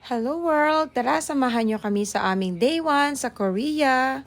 Hello world! Tara, samahan nyo kami sa aming day 1 sa Korea.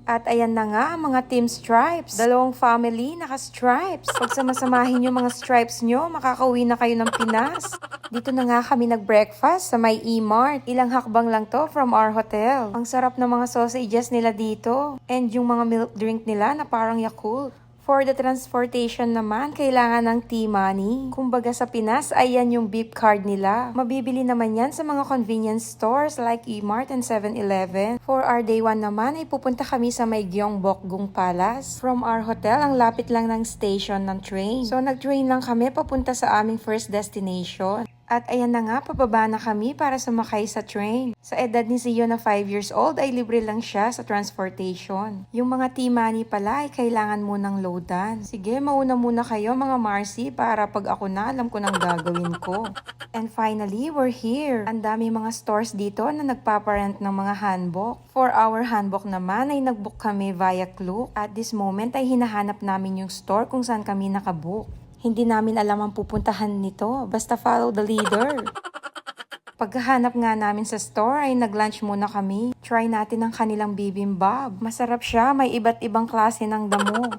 At ayan na nga ang mga Team Stripes. Dalawang family naka-stripes. Pag samasamahin yung mga stripes nyo, makakauwi na kayo ng Pinas. Dito na nga kami nag-breakfast sa may E-Mart. Ilang hakbang lang to from our hotel. Ang sarap ng mga sausages nila dito. And yung mga milk drink nila na parang Yakult. For the transportation naman, kailangan ng T-Money. Kumbaga sa Pinas, ayan yung beep card nila. Mabibili naman yan sa mga convenience stores like E-Mart and 7-Eleven. For our day 1 naman, ay pupunta kami sa may Gyeongbokgung Palace. From our hotel, ang lapit lang ng station ng train. So nag-train lang kami papunta sa aming first destination. At ayan na nga, pababa na kami para sumakay sa train. Sa edad ni Zio na 5 years old ay libre lang siya sa transportation. Yung mga T-Money pala ay kailangan munang loadan. Sige, mauna muna kayo mga Marcy para pag ako na alam ko nang gagawin ko. And finally, we're here. Ang dami mga stores dito na nagpaparent ng mga hanbok. For our hanbok naman ay nagbook kami via Klook. At this moment ay hinahanap namin yung store kung saan kami nakabook. Hindi namin alam ang pupuntahan nito. Basta follow the leader. Pagkahanap nga namin sa store ay nag-lunch muna kami. Try natin ang kanilang bibimbap. Masarap siya, may iba't ibang klase ng damo.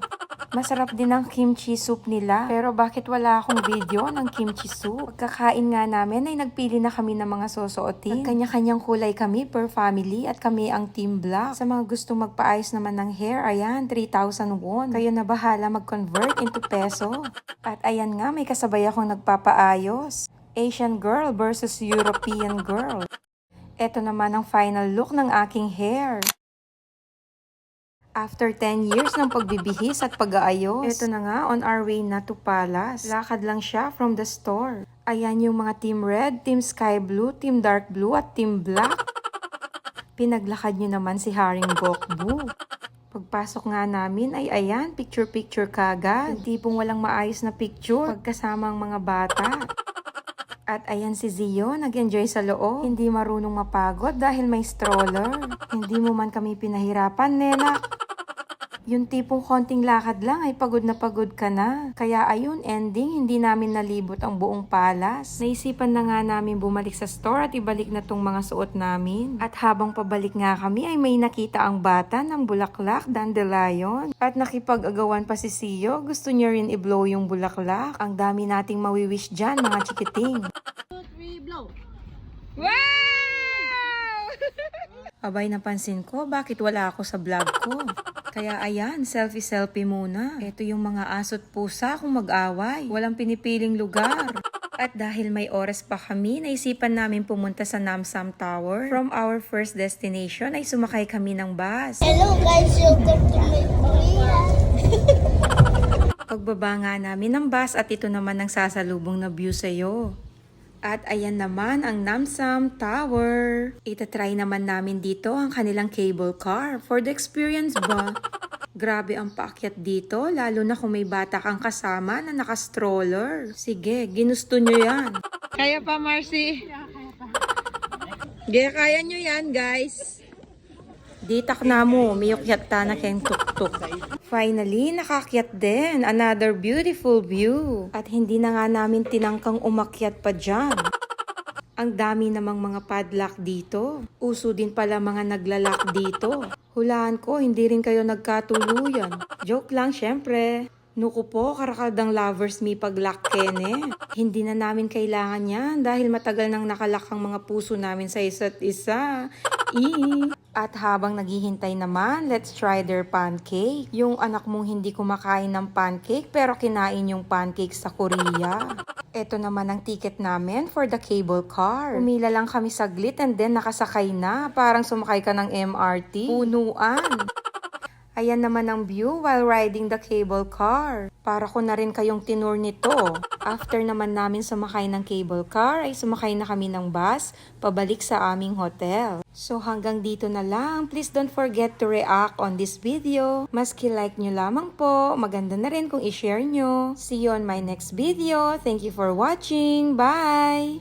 Masarap din ang kimchi soup nila. Pero bakit wala akong video ng kimchi soup? Pagkakain nga namin ay nagpili na kami ng mga susuotin. Kanya-kanyang kulay kami per family at kami ang team black. Sa mga gustong magpaayos naman ng hair, ayan, 3,000 won. Kayo na bahala mag-convert into peso. At ayan nga, may kasabay akong nagpapaayos. Asian girl versus European girl. Ito naman ang final look ng aking hair. After 10 years ng pagbibihis at pag-aayos, ito na nga, on our way na to Palace. Lakad lang siya from the store. Ayan yung mga Team Red, Team Sky Blue, Team Dark Blue at Team Black. Pinaglakad nyo naman si Haring Gokbu. Pagpasok nga namin ay ayan, picture-picture kagad. Tipong walang maayos na picture pagkasama ang mga bata. At ayan si Zio, nag-enjoy sa loob. Hindi marunong mapagod dahil may stroller. Hindi mo man kami pinahirapan, Nena. Yung tipong konting lakad lang ay pagod na pagod ka na. Kaya ayun, ending, hindi namin nalibot ang buong Palace. Naisipan na nga namin bumalik sa store at ibalik na tong mga suot namin. At habang pabalik nga kami ay may nakita ang bata ng bulaklak, dandelion. At nakipag-agawan pa si Zio, gusto niya rin i-blow yung bulaklak. Ang dami nating mawiwish dyan, mga chikiting. 2, 3, blow! Wow! Abay, napansin ko, bakit wala ako sa vlog ko? Kaya ayan, selfie-selfie muna. Ito yung mga aso't pusa kung mag-away. Walang pinipiling lugar. At dahil may oras pa kami, naisipan namin pumunta sa Namsam Tower. From our first destination ay sumakay kami ng bus. Hello guys, welcome to my Korea! Pagbaba nga namin ng bus at ito naman ang sasalubong na view sa'yo. At ayan naman ang Namsam Tower. Itatry naman namin dito ang kanilang cable car. For the experience ba? Grabe ang paakyat dito, lalo na kung may bata kang kasama na naka-stroller. Sige, ginusto nyo yan. Kaya pa, Marcy? Kaya nyo yan, guys. Ditak na mo, miyukyat ta na keng tuk-tuk. Finally, nakakyat din. Another beautiful view. At hindi na nga namin tinangkang umakyat pa dyan. Ang dami namang mga padlock dito. Uso din pala mga naglalak dito. Hulaan ko, hindi rin kayo nagkatuluyan. Joke lang, syempre. Nuko po, karakaldang lovers me pag-lock kene. Hindi na namin kailangan yan dahil matagal nang nakalak ang mga puso namin sa isa't isa. At habang naghihintay naman, let's try their pancake. Yung anak mong hindi kumakain ng pancake pero kinain yung pancake sa Korea. Ito naman ang ticket namin for the cable car. Pumila lang kami saglit and then nakasakay na. Parang sumakay ka ng MRT. Punuan. Ayan naman ang view while riding the cable car. Para ko na rin kayong tinur nito. After naman namin sumakay ng cable car, ay sumakay na kami ng bus pabalik sa aming hotel. So hanggang dito na lang. Please don't forget to react on this video. Maski like nyo lamang po. Maganda na rin kung i-share nyo. See you on my next video. Thank you for watching. Bye!